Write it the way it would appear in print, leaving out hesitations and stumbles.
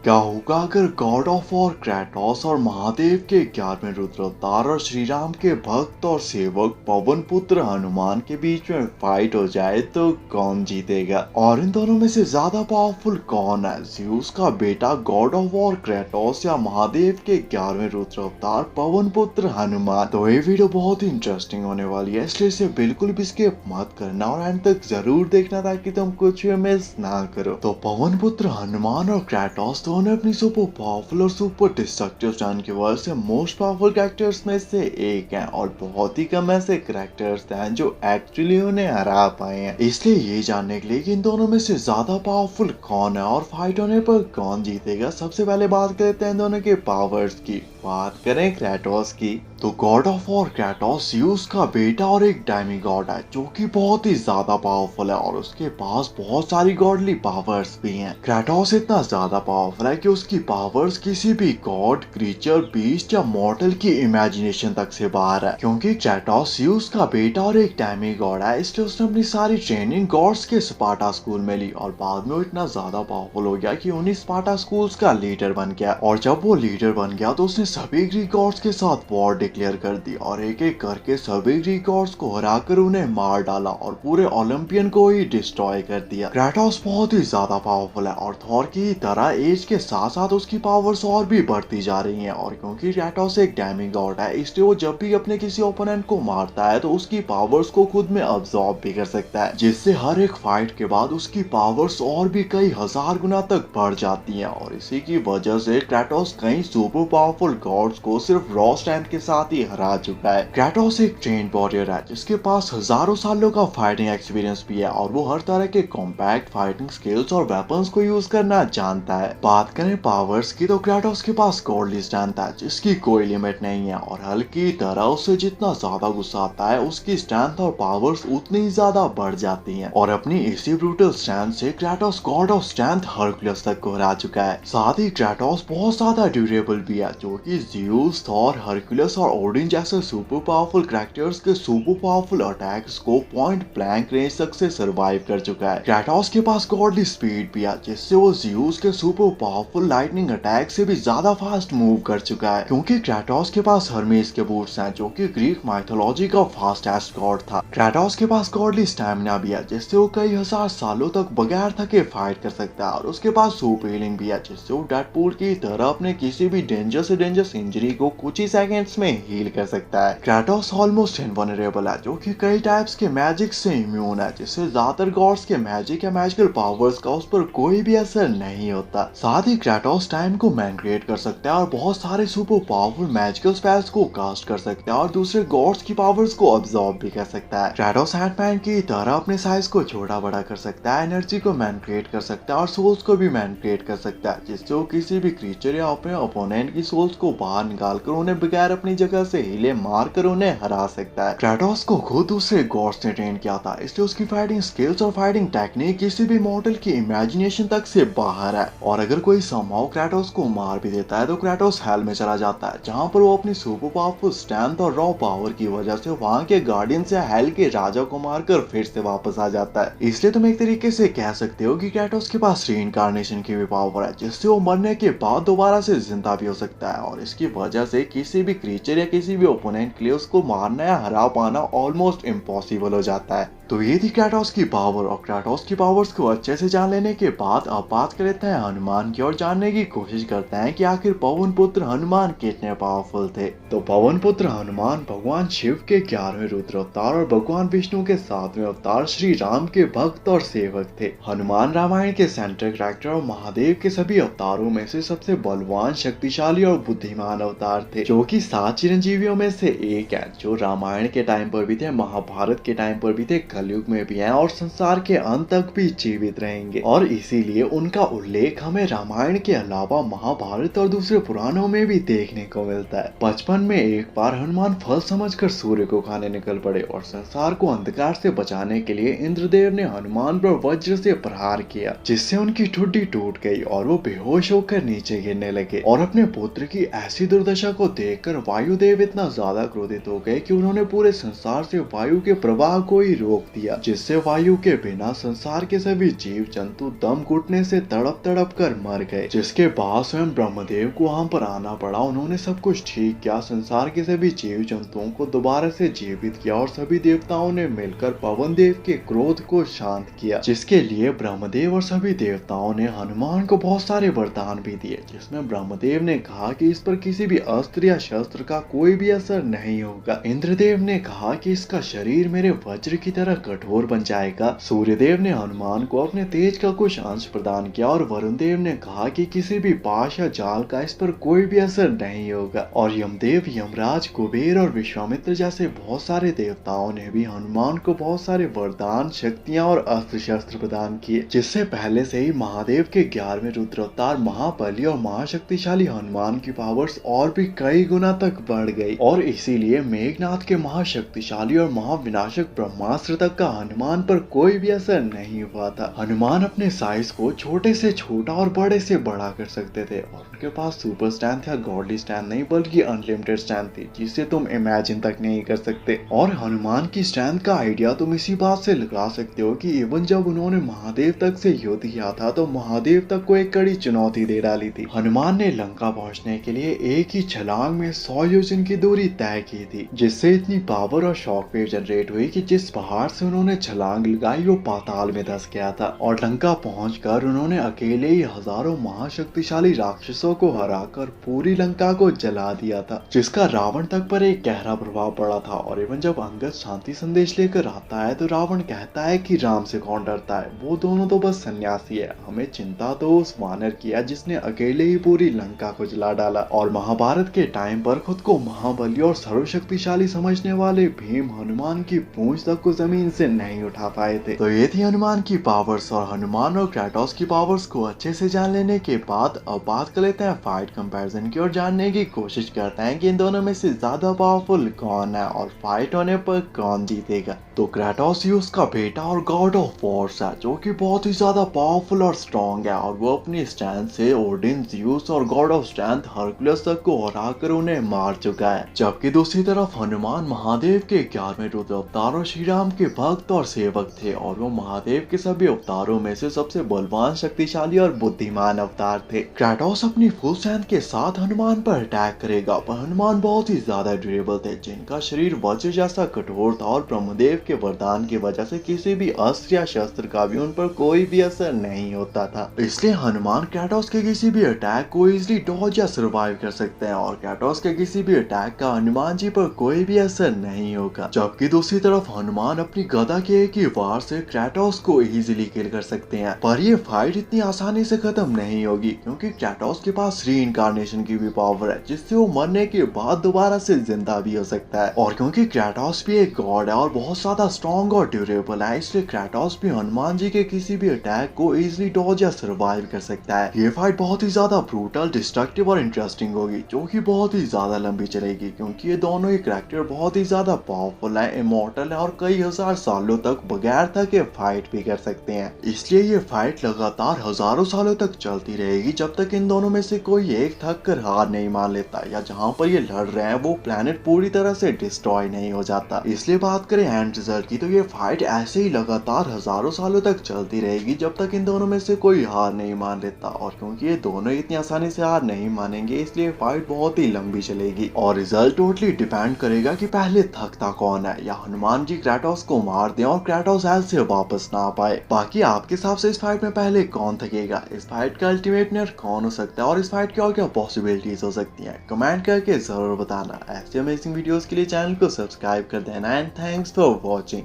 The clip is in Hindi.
क्या होगा अगर गॉड ऑफ वॉर क्रेटोस और महादेव के 11वें रुद्र अवतार और श्री राम के भक्त और सेवक पवन पुत्र हनुमान के बीच में फाइट हो जाए तो कौन जीतेगा? और इन दोनों में से ज्यादा पावरफुल कौन है, ज़्यूस का बेटा गॉड ऑफ वॉर क्रेटोस या महादेव के 11वें रुद्र अवतार पवन पुत्र हनुमान? तो ये वीडियो बहुत ही इंटरेस्टिंग होने वाली है, इसलिए इसे बिल्कुल भी स्किप मत करना और एंड तक जरूर देखना ताकि तुम कुछ भी मिस ना करो। तो पवन पुत्र हनुमान और क्रेटोस दोनों अपनी सुपर पावरफुल और सुपर डिस्ट्रक्टिव स्टैंड की वजह से मोस्ट पावरफुल कैरेक्टर्स में से एक हैं और बहुत ही कम ऐसे कैरेक्टर्स हैं जो एक्चुअली उन्हें हरा पाए हैं। इसलिए ये जानने के लिए कि इन दोनों में से ज्यादा पावरफुल कौन है और फाइट होने पर कौन जीतेगा, सबसे पहले बात करते हैं दोनों के पावर्स की। बात करें क्रेटोस की तो God of war Kratos Zeus का बेटा और एक डायमी गॉड है जो कि बहुत ही ज्यादा पावरफुल है और उसके पास बहुत सारी गॉडली पावर्स भी हैं। क्रेटोस इतना ज्यादा पावरफुल है कि उसकी पावर्स किसी भी गॉड, क्रीचर, बीस्ट या मॉर्टल की इमेजिनेशन तक से बाहर है। क्योंकि क्रेटोस ज़्यूस का बेटा और एक डायमी गॉड है, इसलिए उसने अपनी सारी ट्रेनिंग गॉड्स के स्पार्टा स्कूल में ली और बाद में वो इतना ज्यादा पावरफुल हो गया कि उन्हीं स्पार्टा स्कूल्स का लीडर बन गया। और जब वो लीडर बन गया तो उसने सभी ग्रीक गॉड्स के साथ वॉर डिक्लेयर कर दी और एक एक करके सभी ग्रीक गॉड्स को हराकर उन्हें मार डाला और पूरे ओलंपियन को ही डिस्ट्रॉय कर दिया। क्रेटोस बहुत ही ज्यादा पावरफुल है और थॉर की तरह एज के साथ साथ उसकी पावर्स और भी बढ़ती जा रही हैं। और क्योंकि क्रेटोस एक डैमिंग गॉड है, इसलिए वो जब भी अपने किसी ओपोनेंट को मारता है तो उसकी पावर्स को खुद में अब्सॉर्ब भी कर सकता है, जिससे हर एक फाइट के बाद उसकी पावर्स और भी कई हजार गुना तक बढ़ जाती हैं। और इसी की वजह से क्रेटोस कई सुपर पावरफुल गॉड्स को सिर्फ रॉ स्ट्रेंथ के साथ ही हरा चुका है। क्रेटोस एक ट्रेन वॉरियर है जिसके पास हजारों सालों का फाइटिंग एक्सपीरियंस भी है और वो हर तरह के कॉम्पैक्ट फाइटिंग स्किल्स और वेपन्स को यूज करना जानता है। बात करें पावर्स की तो क्रेटोस के पास गॉडली स्ट्रेंथ है जिसकी कोई लिमिट नहीं है और हल्क की तरह उसे जितना ज्यादा गुस्सा आता है उसकी स्ट्रेंथ और पावर्स उतनी ही ज्यादा बढ़ जाती हैं। और अपनी इसी ब्रूटल स्ट्रेंथ से क्रेटोस गॉड ऑफ स्ट्रेंथ हरक्युलस तक को हरा चुका है। साथ ही क्रेटोस बहुत ज्यादा ड्यूरेबल भी है जो कि ज़्यूस, थॉर, हरक्युलस और ओडिन जैसे सुपर पावरफुल कैरेक्टर्स के सुपर पावरफुल अटैक्स को पॉइंट ब्लैंक रेंज तक से सरवाइव कर चुका है। क्रेटोस के पास गॉडली स्पीड भी है जिससे वो ज़्यूस के सुपर पावरफुल लाइटनिंग अटैक से भी ज्यादा फास्ट मूव कर चुका है। क्योंकि क्रेटोस के पास हर्मेस के बूट्स हैं जो कि ग्रीक माइथोलॉजी का फास्टेस्ट गॉड था। क्रेटोस के पास गॉडली स्टैमिना भी है जिससे वो कई हजार सालों तक बगैर थके फाइट कर सकता है और उसके पास सुपर हीलिंग भी है जिससे वो डेडपूल की तरह अपने किसी भी डेंजर से डेंजरस इंजरी को कुछ ही सेकंड्स में हील कर सकता है। क्रेटोस ऑलमोस्ट इनवल्नरेबल है जो कि कई टाइप्स के मैजिक से इम्यून है, जिससे ज्यादातर गॉड्स के मैजिक या मैजिकल पावर्स का उस पर कोई भी असर नहीं होता। साथ ही क्रेटोस टाइम को मैनिपुलेट कर सकता है और बहुत सारे सुपर पावरफुल मैजिकल स्पेल्स को कास्ट कर सकता है और दूसरे गॉड्स की पावर्स को अब्सॉर्ब भी कर सकता है। क्रेटोस हैंडमैन की तरह अपने साइज को छोटा बड़ा कर सकता है, एनर्जी को मैनिपुलेट कर सकता है और सोल्स को भी मैनिपुलेट कर सकता है, जिससे वो किसी भी क्रीचर या अपने ओपोनेंट की सोल्स को बाहर निकाल कर उन्हें बगैर अपनी जगह से हिले मार कर उन्हें हरा सकता है। क्रेटोस को खुद दूसरे गॉड्स ने ट्रेन किया था, इसलिए उसकी फाइटिंग स्किल्स और फाइटिंग टेक्निक किसी भी मॉडल की इमेजिनेशन तक से बाहर है। और अगर कोई समहाउ क्रेटोस को मार भी देता है तो क्रेटोस हेल में चला जाता है, जहां पर वो अपनी सुपर पावरफुल स्ट्रेंथ और रॉ पावर की वजह से वहां के गार्डियंस या हेल के राजा को मारकर फिर से वापस आ जाता है। इसलिए तुम एक तरीके से कह सकते हो कि क्रेटोस के पास रीइंकार्नेशन की भी पावर है, जिससे वो मरने के बाद दोबारा से जिंदा भी हो सकता है और इसकी वजह से किसी भी क्रीचर या किसी भी ओपोनेंट के लिए उसको मारना या हरा पाना ऑलमोस्ट इम्पॉसिबल हो जाता है। तो ये थी क्रेटोस की पावर और क्रेटोस की पावर्स को अच्छे से जान लेने के बाद अब बात कर लेते हैं हनुमान की और जानने की कोशिश करते हैं कि आखिर पवन पुत्र हनुमान कितने पावरफुल थे। तो पवन पुत्र हनुमान भगवान शिव के 11वें रुद्र अवतार और भगवान विष्णु के 7वें अवतार श्री राम के भक्त और सेवक थे। हनुमान रामायण के सेंट्रल कैरेक्टर और महादेव के सभी अवतारों में से सबसे बलवान, शक्तिशाली और बुद्धिमान अवतार थे, जो कि 7 चिरंजीवियों में से एक है, जो रामायण के टाइम पर भी थे, महाभारत के टाइम पर भी थे, कलयुग में भी हैं और संसार के अंत तक भी जीवित रहेंगे। और इसीलिए उनका उल्लेख हमें रामायण के अलावा महाभारत और दूसरे पुराणों में भी देखने को मिलता है। बचपन में एक बार हनुमान फल समझकर सूर्य को खाने निकल पड़े और संसार को अंधकार से बचाने के लिए इंद्रदेव ने हनुमान पर वज्र से प्रहार किया, जिससे उनकी ठुड्डी टूट गई और वो बेहोश होकर नीचे गिरने लगे। और अपने पुत्र की ऐसी दुर्दशा को देखकर वायुदेव इतना ज्यादा क्रोधित हो गए कि उन्होंने पूरे संसार से वायु के प्रवाह को ही रोक दिया, जिससे वायु के बिना संसार के सभी जीव जंतु दम घुटने से तड़प तड़प कर मर गए, जिसके बाद स्वयं ब्रह्मदेव को वहां पर आना पड़ा। उन्होंने सब कुछ ठीक किया, संसार के सभी जीव जंतुओं को दोबारा से जीवित किया और सभी देवताओं ने मिलकर पवन देव के क्रोध को शांत किया, जिसके लिए ब्रह्मदेव और सभी देवताओं ने हनुमान को बहुत सारे वरदान भी दिए, जिसमें ब्रह्मदेव ने कहा कि इस पर किसी भी अस्त्र या शस्त्र का कोई भी असर नहीं होगा। इंद्रदेव ने कहा कि इसका शरीर मेरे वज्र की तरह कठोर बन जाएगा। सूर्यदेव ने हनुमान को अपने तेज का कुछ अंश प्रदान किया और वरुण देव ने कहा कि किसी भी पाश या जाल का इस पर कोई भी असर नहीं होगा। और यमदेव, यमराज, कुबेर और विश्वामित्र जैसे बहुत सारे देवताओं ने भी हनुमान को बहुत सारे वरदान, शक्तियां और अस्त्र शस्त्र प्रदान किए, जिससे पहले से ही महादेव के 11वें रुद्र अवतार महाबली और महाशक्तिशाली हनुमान की पावर्स और भी कई गुना तक बढ़ गई। और इसीलिए मेघनाथ के महाशक्तिशाली और महाविनाशक ब्रह्मास्त्र तक का हनुमान पर कोई भी असर नहीं हुआ था। हनुमान अपने साइज को छोटे से छोटा और बड़े से बड़ा कर सकते थे और उनके पास सुपर स्ट्रेंथ या गॉडली स्ट्रेंथ नहीं बल्कि अनलिमिटेड स्ट्रेंथ थी, जिसे तुम इमेजिन तक नहीं कर सकते। और हनुमान की स्ट्रेंथ का आइडिया तुम इसी बात से लगा सकते हो कि इवन जब उन्होंने महादेव तक से युद्ध किया था तो महादेव तक को एक कड़ी चुनौती दे डाली थी। हनुमान ने लंका पहुंचने के लिए एक ही छलांग में 100 योजन की दूरी तय की थी, जिससे इतनी पावर और शॉक वेव जनरेट हुई कि जिस पहाड़ से उन्होंने छलांग लगाई वो पाताल में धंस गया था। और लंका पहुंचकर उन्होंने अकेले ही हजारों महाशक्तिशाली राक्षसों को हराकर पूरी लंका को जला दिया था, जिसका रावण तक पर एक गहरा प्रभाव पड़ा था। और इवन जब अंगद शांति संदेश लेकर आता है तो रावण कहता है कि राम से कौन डरता है, वो दोनों तो बस सन्यासी है, हमें चिंता तो उस वानर की है जिसने अकेले ही पूरी लंका को जला डाला। और महाभारत के टाइम पर खुद को महाबली और सर्वशक्तिशाली समझने वाले भीम हनुमान की पूंछ तक को जमीन से नहीं उठा पाए थे। तो ये थी हनुमान की पावर्स। और हनुमान और क्रेटोस की पावर्स को अच्छे से जान लेने के बाद अब बात कर लेते हैं फाइट कंपैरिजन की और जानने की कोशिश करते हैं कि इन दोनों में से ज्यादा पावरफुल कौन है और फाइट होने पर कौन जीतेगा। तो क्रेटोस ही उसका बेटा और गॉड ऑफ वॉर्स है, जो कि बहुत ही ज्यादा पावरफुल और स्ट्रॉन्ग है और वो अपनी स्ट्रेंथ से ओडिन, ज़्यूस और गॉड ऑफ स्ट्रेंथ हरकुलस तक को हराकर उन्हें मार चुका है। जबकि दूसरी तरफ हनुमान महादेव के 11वें रुद्र अवतार और श्री राम के भक्त और सेवक थे और वो महादेव के सभी अवतारों में से सबसे बलवान, शक्तिशाली और बुद्धिमान अवतार थे। क्रेटोस अपनी फुल स्ट्रेंथ के साथ हनुमान पर अटैक करेगा, पर हनुमान बहुत ही ज्यादा ड्यूरेबल थे, जिनका शरीर वज्र जैसा कठोर था और ब्रह्मदेव के वरदान की वजह से किसी भी अस्त्र या शस्त्र का भी उन पर कोई भी असर नहीं होता था। इसलिए हनुमान क्रेटोस के किसी भी अटैक को इजिली डॉज या सर्वाइव कर सकते हैं और क्रेटोस के किसी भी अटैक का हनुमान जी पर कोई भी असर नहीं होगा। जबकि दूसरी तरफ हनुमान अपनी गदा के एक ही वार से क्रेटोस को इजिली किल कर सकते हैं। पर ये फाइट इतनी आसानी से खत्म नहीं होगी, क्योंकि क्रेटोस के पास रीइंकार्नेशन की भी पावर है, जिससे वो मरने के बाद दोबारा से जिंदा भी हो सकता है। और क्योंकि क्रेटोस भी एक गॉड है और बहुत ज्यादा स्ट्रॉन्ग और ड्यूरेबल है, इसलिए क्रेटोस भी हनुमान जी के किसी भी अटैक को इजिली डॉज या सर्वाइव कर सकता है। ये फाइट बहुत ही ज्यादा ब्रूटल, डिस्ट्रक्टिव और इंटरेस्टिंग होगी, जो कि बहुत ही ज्यादा लंबी चलेगी, क्योंकि ये दोनों ही कैरेक्टर बहुत ही ज्यादा पावरफुल है, इमॉर्टल है और कई हजार सालों तक बगैर थके फाइट भी कर सकते हैं। इसलिए ये फाइट लगातार हजारों सालों तक चलती रहेगी, जब तक इन दोनों में से कोई एक थक कर हार नहीं मान लेता या जहाँ पर ये लड़ रहे हैं वो प्लेनेट पूरी तरह से डिस्ट्रॉय नहीं हो जाता। इसलिए बात करें एंड रिजल्ट की, तो ये फाइट ऐसे ही लगातार हजारों सालों तक चलती रहेगी जब तक इन दोनों में से कोई हार नहीं मान लेता। और क्योंकि ये दोनों इतनी आसानी से हार नहीं मानेंगे, इसलिए फाइट बहुत ही लंबी चलेगी और रिजल्ट टोटली डिपेंड करेगा कि पहले थकता कौन है, या हनुमान जी क्रेटोस को मार दें और क्रेटोस हेल से वापस ना आ पाए। बाकी आपके हिसाब से इस फाइट में पहले कौन थकेगा, इस फाइट का अल्टीमेट विनर कौन हो सकता है और इस फाइट की और क्या पॉसिबिलिटीज हो सकती हैं, कमेंट करके जरूर बताना। ऐसे अमेजिंग वीडियोस के लिए चैनल को सब्सक्राइब कर देना एंड थैंक्स फॉर वॉचिंग।